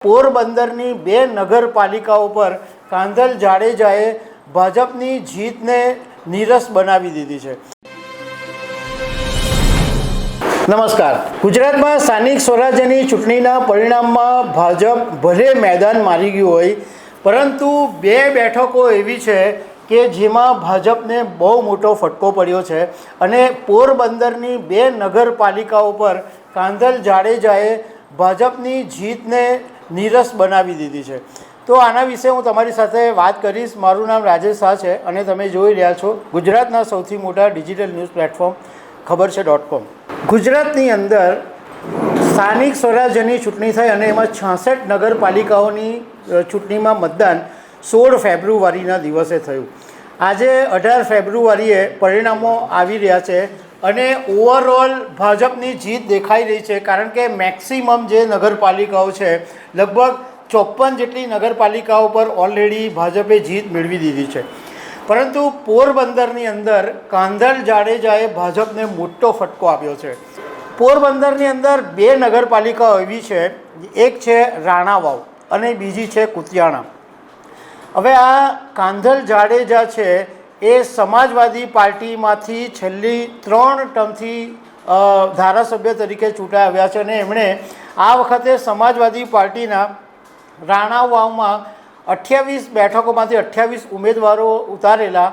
પોરબંદરની બે નગરપાલિકાઓ પર કાંધલ જાડેજાએ ભાજપની જીતને નીરસ બનાવી દીધી છે। નમસ્કાર। ગુજરાતમાં સ્થાનિક સ્વરાજ્યની ચૂંટણીના પરિણામમાં ભાજપ ભલે મેદાન મારી ગયું હોય, પરંતુ બે બેઠકો એવી છે કે જેમાં ભાજપને બહુ મોટો ફટકો પડ્યો છે અને પોરબંદરની બે નગરપાલિકાઓ પર કાંધલ જાડેજાએ ભાજપની જીતને નીરસ બનાવી દીધી છે। તો આના વિશે હું તમારી સાથે વાત કરીશ। મારું નામ રાજેશ શાહ છે અને તમે જોઈ રહ્યા છો ગુજરાતના સૌથી મોટા ડિજિટલ ન્યૂઝ પ્લેટફોર્મ ખબર છે.com। ગુજરાતની અંદર સ્થાનિક સ્વરાજ્યની ચૂંટણી થઈ અને એમાં 66 નગરપાલિકાઓની ચૂંટણીમાં મતદાન 16 ફેબ્રુઆરીના દિવસે થયું। આજે 18 ફેબ્રુઆરીએ પરિણામો આવી રહ્યા છે અને ઓવરઓલ ભાજપની જીત દેખાઈ રહી છે, કારણ કે મેક્સિમમ જે નગરપાલિકાઓ છે લગભગ 54 જેટલી નગરપાલિકાઓ પર ઓલરેડી ભાજપે જીત મેળવી દીધી છે। પરંતુ પોરબંદરની અંદર કાંધલ જાડેજાએ ભાજપને મોટો ફટકો આપ્યો છે। પોરબંદરની અંદર બે નગરપાલિકાઓ એવી છે, એક છે રાણાવાવ અને બીજી છે કુતિયાણા। હવે આ કાંધલ જાડેજા છે એ સમાજવાદી પાર્ટીમાંથી છેલ્લી 3 ટર્મથી ધારાસભ્ય તરીકે ચૂંટાઈ આવ્યા છે અને એમણે આ વખતે સમાજવાદી પાર્ટીના રાણાવાવમાં 28 બેઠકોમાંથી 28 ઉમેદવારો ઉતારેલા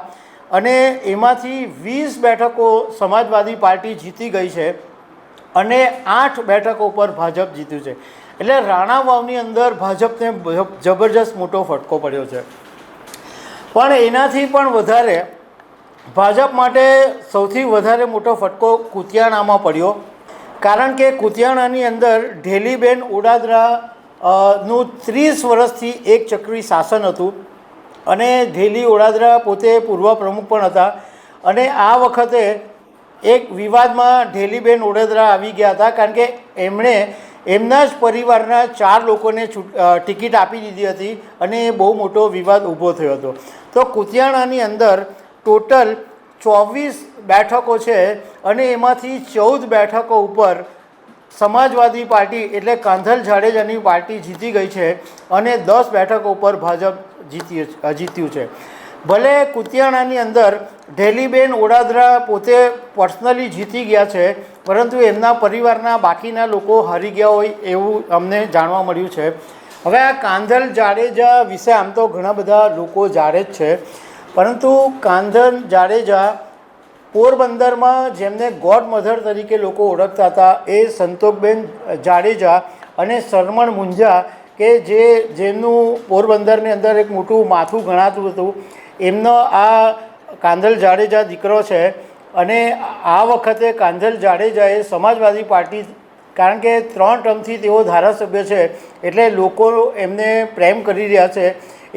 અને એમાંથી 20 બેઠકો સમાજવાદી પાર્ટી જીતી ગઈ છે અને 8 બેઠકો પર ભાજપ જીત્યું છે। એટલે રાણાવાવની અંદર ભાજપને જબરજસ્ત મોટો ફટકો પડ્યો છે। પણ એનાથી પણ વધારે ભાજપ માટે સૌથી વધારે મોટો ફટકો કુતિયાણામાં પડ્યો, કારણ કે કુતિયાણાની અંદર ઢેલીબેન ઓડાદરા નું 30 વર્ષથી એક ચક્રી શાસન હતું અને ઢેલી ઓડાદરા પોતે પૂર્વ પ્રમુખ પણ હતા અને આ વખતે એક વિવાદમાં ઢેલીબેન ઓડાદરા આવી ગયા હતા, કારણ કે એમણે એમના જ પરિવારના 4 લોકોને ટિકિટ આપી દીધી હતી અને એ બહુ મોટો વિવાદ ઊભો થયો હતો। તો કુતિયાણાની અંદર ટોટલ 24 બેઠકો છે અને એમાંથી 14 બેઠકો ઉપર સમાજવાદી પાર્ટી એટલે કાંધલ જાડેજાની પાર્ટી જીતી ગઈ છે અને 10 બેઠકો ઉપર ભાજપ જીત્યું છે। ભલે કુતિયાણાની અંદર ઢેલીબેન ઓડાદરા પોતે પર્સનલી જીતી ગયા છે, પરંતુ એમના પરિવારના બાકીના લોકો હારી ગયા હોય એવું અમને જાણવા મળ્યું છે। હવે આ કાંધલ જાડેજા વિશે આમ તો ઘણા બધા લોકો જાણે જ છે, પરંતુ કાંધલ જાડેજા પોરબંદરમાં જેમને ગોડ મધર તરીકે લોકો ઓળખતા હતા એ સંતોકબેન જાડેજા અને શરમણ મુંજા કે જેમનું પોરબંદરની અંદર એક મોટું માથું ગણાતું હતું, એમનો આ કાંધલ જાડેજા દીકરો છે અને આ વખતે કાંધલ જાડેજાએ સમાજવાદી પાર્ટી, કારણ કે 3 ટર્મથી તેઓ ધારાસભ્ય છે એટલે લોકો એમને પ્રેમ કરી રહ્યા છે,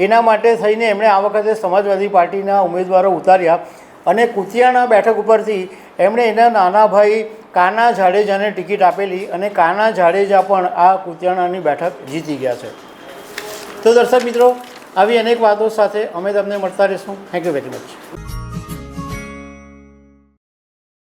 એના માટે થઈને એમણે આ વખતે સમાજવાદી પાર્ટીના ઉમેદવારો ઉતાર્યા અને કુતિયાણા બેઠક ઉપરથી એમણે એના નાના ભાઈ કાના જાડેજાને ટિકિટ આપેલી અને કાના જાડેજા પણ આ કુતિયાણાની બેઠક જીતી ગયા છે। તો દર્શક મિત્રો, આવી અનેક વાતો સાથે અમે તમને મળતા રહીશું। Thank you very much.